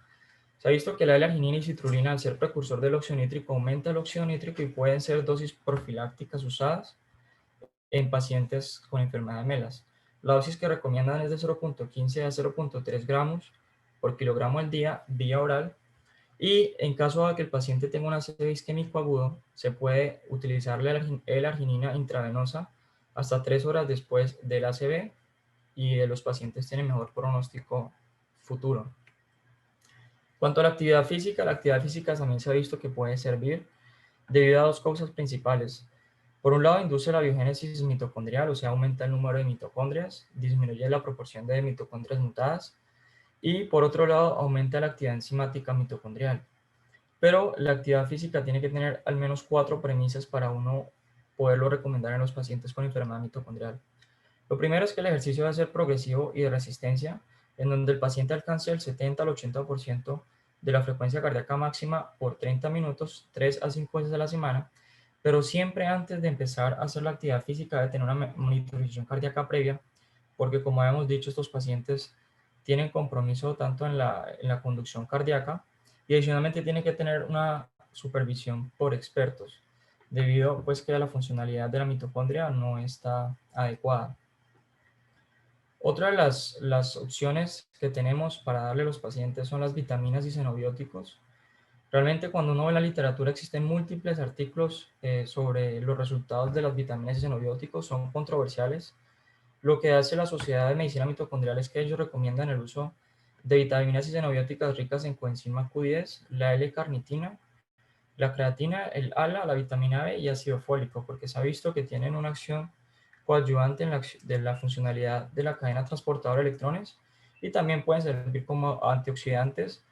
Se ha visto que la L-arginina y citrulina, al ser precursor del óxido nítrico, aumenta el óxido nítrico y pueden ser dosis profilácticas usadas en pacientes con enfermedad de Melas. La dosis que recomiendan es de 0.15 a 0.3 gramos por kilogramo al día vía oral, y en caso de que el paciente tenga un ácido isquémico agudo, se puede utilizar la L-arginina intravenosa hasta 3 horas después del ACV, y los pacientes tienen mejor pronóstico futuro. Cuanto a la actividad física también se ha visto que puede servir debido a dos causas principales. Por un lado, induce la biogénesis mitocondrial, o sea, aumenta el número de mitocondrias, disminuye la proporción de mitocondrias mutadas, y por otro lado, aumenta la actividad enzimática mitocondrial. Pero la actividad física tiene que tener al menos 4 premisas para uno poderlo recomendar en los pacientes con enfermedad mitocondrial. Lo primero es que el ejercicio debe ser progresivo y de resistencia, en donde el paciente alcance el 70 al 80% de la frecuencia cardíaca máxima por 30 minutos, 3 a 5 veces a la semana, pero siempre antes de empezar a hacer la actividad física debe tener una monitorización cardíaca previa, porque como habíamos dicho, estos pacientes tienen compromiso tanto en la conducción cardíaca, y adicionalmente tienen que tener una supervisión por expertos, debido pues que la funcionalidad de la mitocondria no está adecuada. Otra de las opciones que tenemos para darle a los pacientes son las vitaminas y xenobióticos. Realmente cuando uno ve la literatura existen múltiples artículos sobre los resultados de las vitaminas y xenobióticos, son controversiales. Lo que hace la Sociedad de Medicina Mitocondrial es que ellos recomiendan el uso de vitaminas y xenobióticas ricas en coenzima Q10, la L-carnitina, la creatina, el ALA, la vitamina B y ácido fólico, porque se ha visto que tienen una acción coadyuvante de la funcionalidad de la cadena transportadora de electrones, y también pueden servir como antioxidantes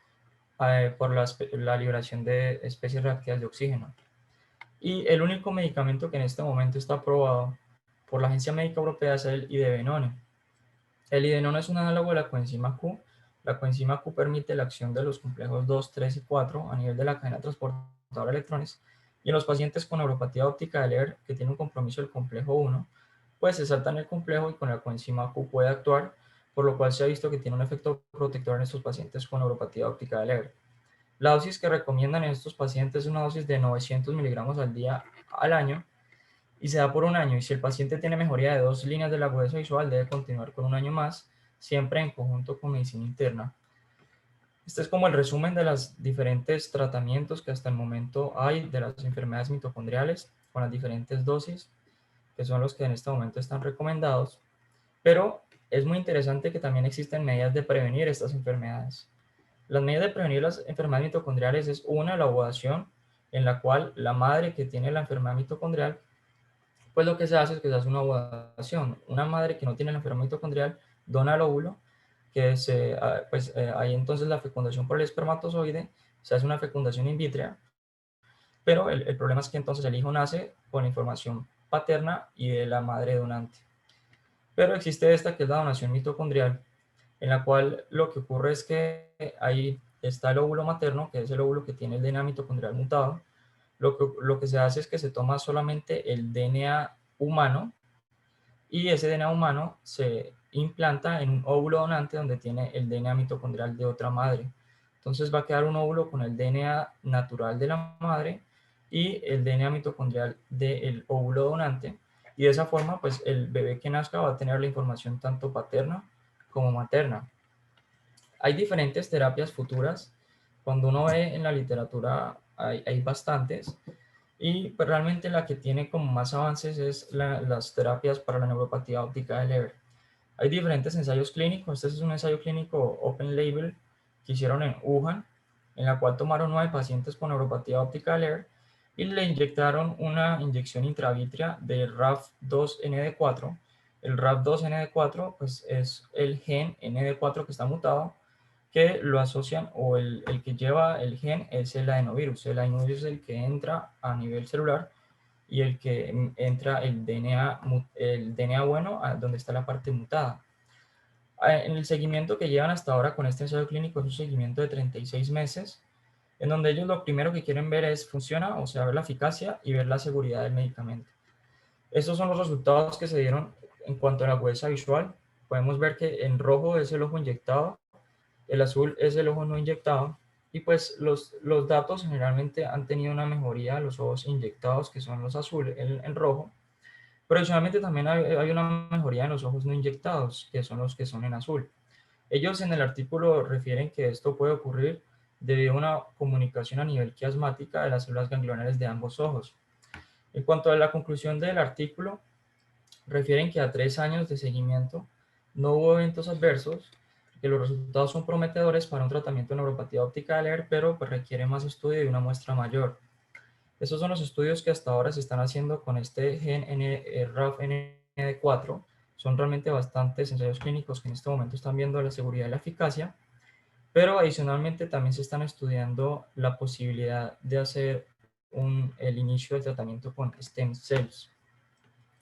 por la liberación de especies reactivas de oxígeno. Y el único medicamento que en este momento está aprobado por la Agencia Médica Europea es el idebenone. El idebenone es un análogo de la coenzima Q. La coenzima Q permite la acción de los complejos 2, 3 y 4 a nivel de la cadena transportadora de electrones, y en los pacientes con neuropatía óptica de Leber, que tiene un compromiso del complejo 1, pues se saltan el complejo y con la coenzima Q puede actuar, por lo cual se ha visto que tiene un efecto protector en estos pacientes con neuropatía óptica de Leber. La dosis que recomiendan en estos pacientes es una dosis de 900 miligramos al día al año, y se da por un año, y si el paciente tiene mejoría de 2 líneas de la agudeza visual debe continuar con un año más, siempre en conjunto con medicina interna. Este es como el resumen de los diferentes tratamientos que hasta el momento hay de las enfermedades mitocondriales con las diferentes dosis, que son los que en este momento están recomendados. Pero es muy interesante que también existen medidas de prevenir estas enfermedades. Las medidas de prevenir las enfermedades mitocondriales es una, la ovudación, en la cual la madre que tiene la enfermedad mitocondrial, pues lo que se hace es que se hace una ovudación. Una madre que no tiene la enfermedad mitocondrial dona el óvulo, que pues ahí entonces la fecundación por el espermatozoide, se hace una fecundación in vitro, pero el problema es que entonces el hijo nace con información paterna y de la madre donante. Pero existe esta que es la donación mitocondrial, en la cual lo que ocurre es que ahí está el óvulo materno, que es el óvulo que tiene el DNA mitocondrial mutado. Lo que se hace es que se toma solamente el DNA humano y ese DNA humano se implanta en un óvulo donante donde tiene el DNA mitocondrial de otra madre. Entonces va a quedar un óvulo con el DNA natural de la madre y el DNA mitocondrial del óvulo donante. Y de esa forma, pues el bebé que nazca va a tener la información tanto paterna como materna. Hay diferentes terapias futuras. Cuando uno ve en la literatura hay bastantes. Y pues, realmente la que tiene como más avances es las terapias para la neuropatía óptica de Leber. Hay diferentes ensayos clínicos. Este es un ensayo clínico open label que hicieron en Wuhan, en la cual tomaron 9 pacientes con neuropatía óptica de Leber y le inyectaron una inyección intravítrea de RAF2-ND4. El RAF2-ND4 pues, es el gen ND4 que está mutado, que lo asocian, o el que lleva el gen es el adenovirus. El adenovirus es el que entra a nivel celular y el que entra el DNA bueno, donde está la parte mutada. En el seguimiento que llevan hasta ahora con este ensayo clínico es un seguimiento de 36 meses, en donde ellos lo primero que quieren ver es funciona, o sea, ver la eficacia y ver la seguridad del medicamento. Estos son los resultados que se dieron en cuanto a la agudeza visual. Podemos ver que en rojo es el ojo inyectado, el azul es el ojo no inyectado, y pues los datos generalmente han tenido una mejoría, los ojos inyectados, que son los azules en rojo, pero adicionalmente también hay una mejoría en los ojos no inyectados, que son los que son en azul. Ellos en el artículo refieren que esto puede ocurrir debido a una comunicación a nivel quiasmática de las células ganglionares de ambos ojos. En cuanto a la conclusión del artículo, refieren que a 3 años de seguimiento no hubo eventos adversos, que los resultados son prometedores para un tratamiento de neuropatía óptica de Leber, pero pues requiere más estudio y una muestra mayor. Estos son los estudios que hasta ahora se están haciendo con este gen RAF-ND4. Son realmente bastantes ensayos clínicos que en este momento están viendo la seguridad y la eficacia, pero adicionalmente también se están estudiando la posibilidad de hacer el inicio del tratamiento con stem cells.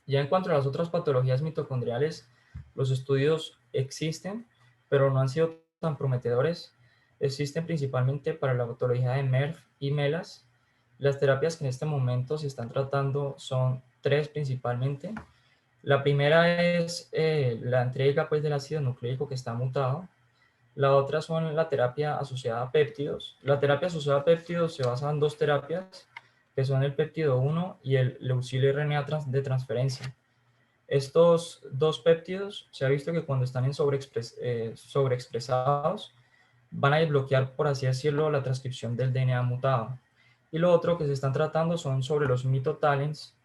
Ya en cuanto a las otras patologías mitocondriales, los estudios existen, pero no han sido tan prometedores. Existen principalmente para la patología de MERF y MELAS. Las terapias que en este momento se están tratando son 3 principalmente. La primera es la entrega pues, del ácido nucleico que está mutado. La otra son la terapia asociada a péptidos. La terapia asociada a péptidos se basa en 2 terapias, que son el péptido 1 y el leucil RNA de transferencia. Estos 2 péptidos se ha visto que cuando están sobreexpresados van a desbloquear, por así decirlo, la transcripción del DNA mutado. Y lo otro que se están tratando son sobre los mitotalens.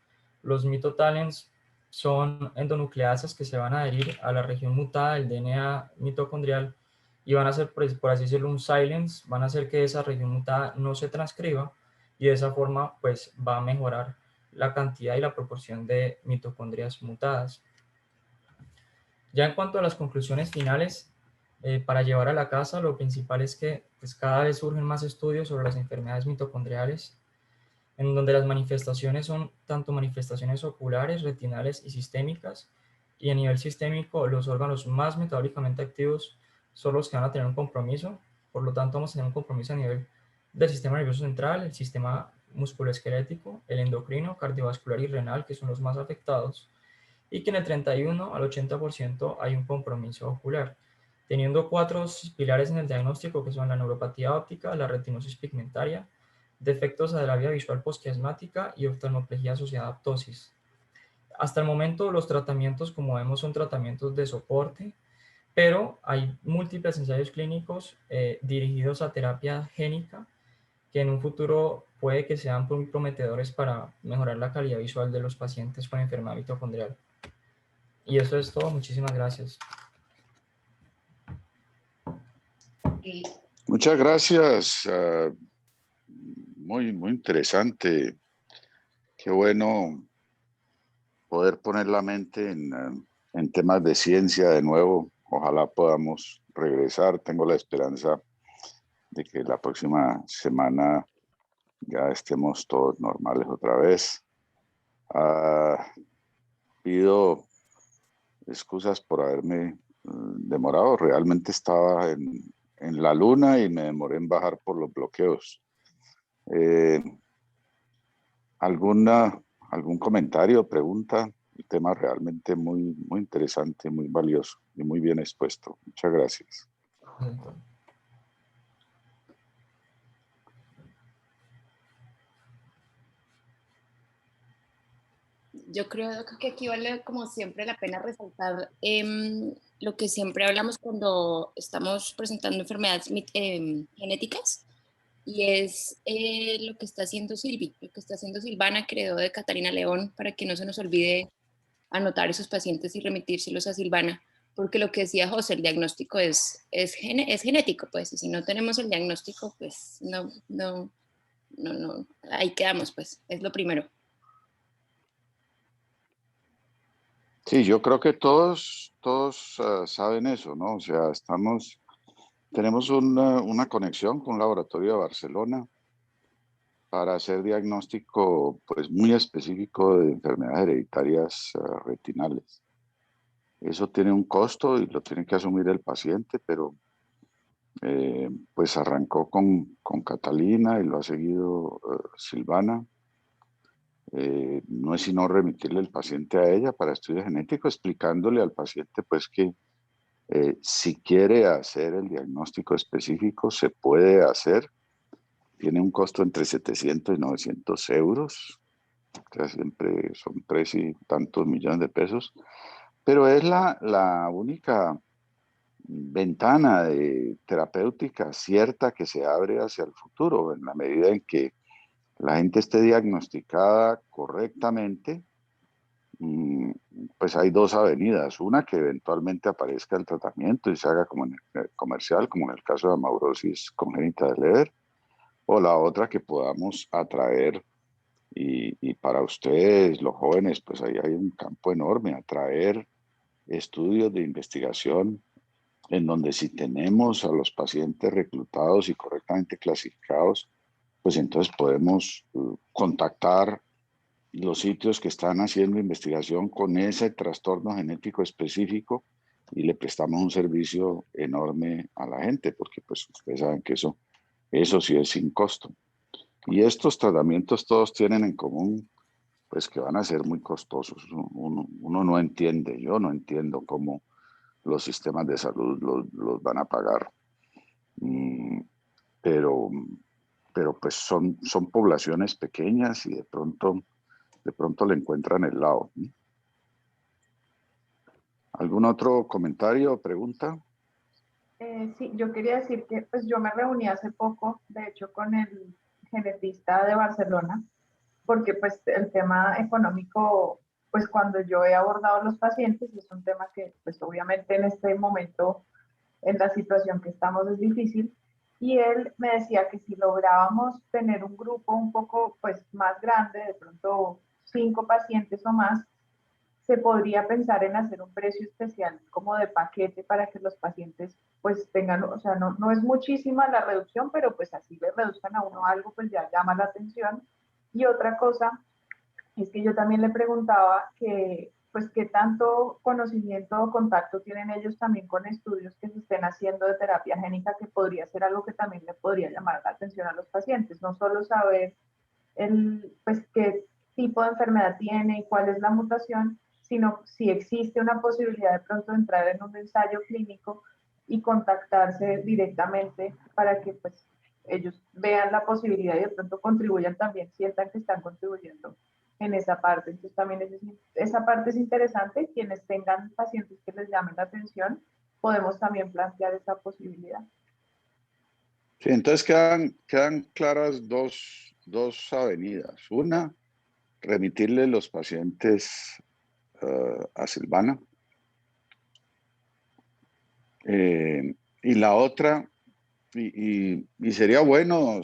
Los mitotalens son endonucleasas que se van a adherir a la región mutada del DNA mitocondrial y van a hacer, por así decirlo, un silence, van a hacer que esa región mutada no se transcriba y de esa forma pues va a mejorar la cantidad y la proporción de mitocondrias mutadas. Ya en cuanto a las conclusiones finales, para llevar a la casa, lo principal es que pues, cada vez surgen más estudios sobre las enfermedades mitocondriales, en donde las manifestaciones son tanto manifestaciones oculares, retinales y sistémicas, y a nivel sistémico los órganos más metabólicamente activos son los que van a tener un compromiso. Por lo tanto, vamos a tener un compromiso a nivel del sistema nervioso central, el sistema musculoesquelético, el endocrino, cardiovascular y renal, que son los más afectados, y que en el 31 al 80% hay un compromiso ocular, teniendo 4 pilares en el diagnóstico que son la neuropatía óptica, la retinosis pigmentaria, defectos de la vía visual posquiasmática y oftalmoplegia asociada a ptosis. Hasta el momento los tratamientos, como vemos, son tratamientos de soporte, pero hay múltiples ensayos clínicos dirigidos a terapia génica que en un futuro puede que sean muy prometedores para mejorar la calidad visual de los pacientes con enfermedad mitocondrial. Y eso es todo. Muchísimas gracias. Muchas gracias. Muy interesante. Qué bueno poder poner la mente en temas de ciencia de nuevo. Ojalá podamos regresar. Tengo la esperanza de que la próxima semana ya estemos todos normales otra vez. Pido excusas por haberme demorado. Realmente estaba en la luna y me demoré en bajar por los bloqueos. ¿Algún comentario, pregunta? El tema realmente muy interesante, muy valioso y muy bien expuesto. Muchas gracias. Yo creo que aquí vale como siempre la pena resaltar lo que siempre hablamos cuando estamos presentando enfermedades genéticas, y es lo que está haciendo Silvi, lo que está haciendo Silvana, que heredó de Catalina León, para que no se nos olvide anotar esos pacientes y remitírselos a Silvana, porque lo que decía José, el diagnóstico es genético, pues, y si no tenemos el diagnóstico, pues no, ahí quedamos, pues, es lo primero. Sí, yo creo que todos saben eso, ¿no? O sea, tenemos una conexión con un laboratorio de Barcelona para hacer diagnóstico pues muy específico de enfermedades hereditarias retinales. Eso tiene un costo y lo tiene que asumir el paciente, pero pues arrancó con Catalina y lo ha seguido Silvana. No es sino remitirle el paciente a ella para estudio genético, explicándole al paciente pues que si quiere hacer el diagnóstico específico, se puede hacer. Tiene un costo entre 700 y 900 euros, o sea, siempre son 3 y tantos millones de pesos, pero es la única ventana de terapéutica cierta que se abre hacia el futuro, en la medida en que la gente esté diagnosticada correctamente. Pues hay dos avenidas, una que eventualmente aparezca el tratamiento y se haga como en el comercial, como en el caso de amaurosis congénita de Leber, o la otra que podamos atraer, y para ustedes, los jóvenes, pues ahí hay un campo enorme, atraer estudios de investigación en donde si tenemos a los pacientes reclutados y correctamente clasificados, pues entonces podemos contactar los sitios que están haciendo investigación con ese trastorno genético específico y le prestamos un servicio enorme a la gente, porque pues ustedes saben que eso sí es sin costo. Y estos tratamientos todos tienen en común pues que van a ser muy costosos. Uno no entiende, yo no entiendo cómo los sistemas de salud los van a pagar. Pero pues son poblaciones pequeñas y de pronto le encuentran el lado. ¿Algún otro comentario o pregunta? Sí, yo quería decir que pues yo me reuní hace poco, de hecho, con el genetista de Barcelona, porque pues el tema económico, pues cuando yo he abordado los pacientes, es un tema que pues obviamente en este momento, en la situación que estamos, es difícil. Y él me decía que si lográbamos tener un grupo un poco pues más grande, de pronto 5 pacientes o más, se podría pensar en hacer un precio especial como de paquete para que los pacientes pues tengan, o sea, no es muchísima la reducción, pero pues así le reduzcan a uno algo, pues ya llama la atención. Y otra cosa es que yo también le preguntaba que pues qué tanto conocimiento o contacto tienen ellos también con estudios que se estén haciendo de terapia génica, que podría ser algo que también le podría llamar la atención a los pacientes, no solo saber pues qué tipo de enfermedad tiene y cuál es la mutación, sino si existe una posibilidad de pronto entrar en un ensayo clínico y contactarse directamente para que pues ellos vean la posibilidad y de pronto contribuyan también, sientan que están contribuyendo en esa parte. Entonces también esa parte es interesante, quienes tengan pacientes que les llamen la atención, podemos también plantear esa posibilidad. Sí, entonces quedan claras dos avenidas. Una, remitirle los pacientes a Silvana. Y la otra, y sería bueno,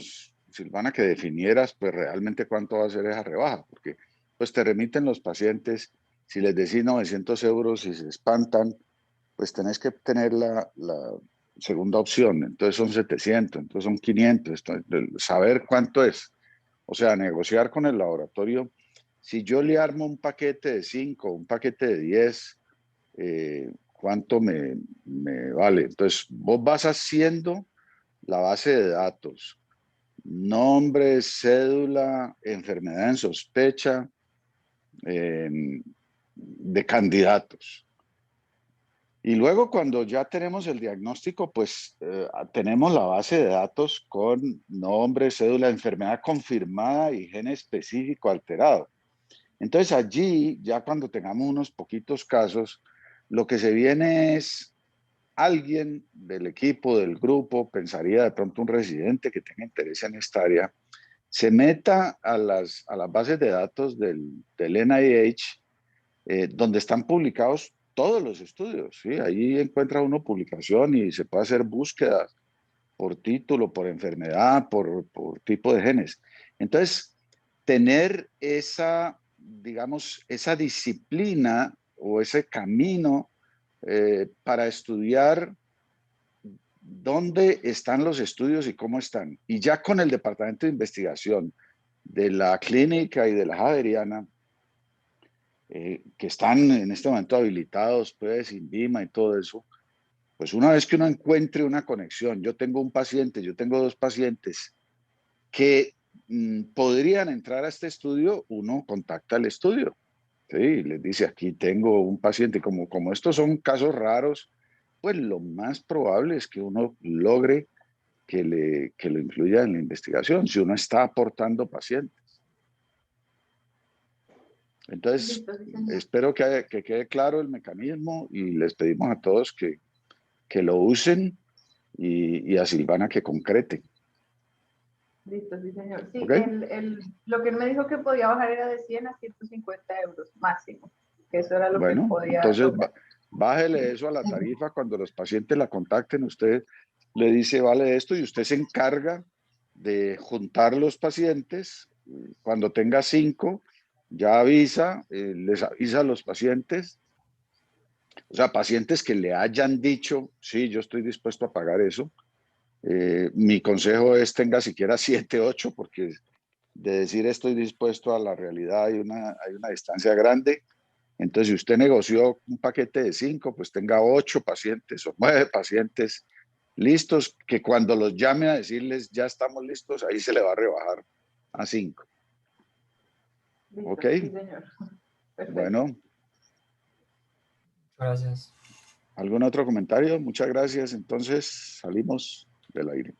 Silvana, que definieras pues realmente cuánto va a ser esa rebaja, porque pues te remiten los pacientes, si les decís 900 euros y se espantan, pues tenés que tener la segunda opción, entonces son 700, entonces son 500, saber cuánto es, o sea, negociar con el laboratorio. Si yo le armo un paquete de 5, un paquete de 10, ¿cuánto me vale? Entonces vos vas haciendo la base de datos, nombre, cédula, enfermedad en sospecha, de candidatos. Y luego cuando ya tenemos el diagnóstico, pues tenemos la base de datos con nombre, cédula, enfermedad confirmada y gen específico alterado. Entonces allí, ya cuando tengamos unos poquitos casos, lo que se viene es alguien del equipo, del grupo, pensaría de pronto un residente que tenga interés en esta área, se meta a las bases de datos del NIH, donde están publicados todos los estudios, ¿sí? Ahí encuentra uno publicación y se puede hacer búsquedas por título, por enfermedad, por tipo de genes. Entonces, tener esa, digamos, esa disciplina o ese camino para estudiar dónde están los estudios y cómo están. Y ya con el departamento de investigación de la clínica y de la Javeriana, que están en este momento habilitados, pues, INVIMA y todo eso, pues una vez que uno encuentre una conexión, yo tengo un paciente, yo tengo dos pacientes que podrían entrar a este estudio, uno contacta al estudio, ¿sí? Les dice, aquí tengo un paciente, como estos son casos raros, pues lo más probable es que uno logre que lo incluya en la investigación, si uno está aportando pacientes. Entonces, espero que quede claro el mecanismo y les pedimos a todos que lo usen y a Silvana que concrete. Listo, sí, señor. Sí, ¿Okay? lo que él me dijo que podía bajar era de 100 a 150 euros máximo, que eso era lo que Bueno, podía entonces lograr. bájele eso a la tarifa cuando los pacientes la contacten, usted le dice vale esto y usted se encarga de juntar los pacientes. Cuando tenga 5, ya avisa, les avisa a los pacientes, o sea, pacientes que le hayan dicho, sí, yo estoy dispuesto a pagar eso. Mi consejo es tenga siquiera 7, 8, porque de decir estoy dispuesto a la realidad hay una distancia grande. Entonces, si usted negoció un paquete de 5, pues tenga 8 pacientes o 9 pacientes listos, que cuando los llame a decirles ya estamos listos, ahí se le va a rebajar a 5. Listo, ¿Ok? sí, señor. Perfecto. Bueno, Gracias. ¿algún otro comentario? Muchas gracias. Entonces, salimos del aire.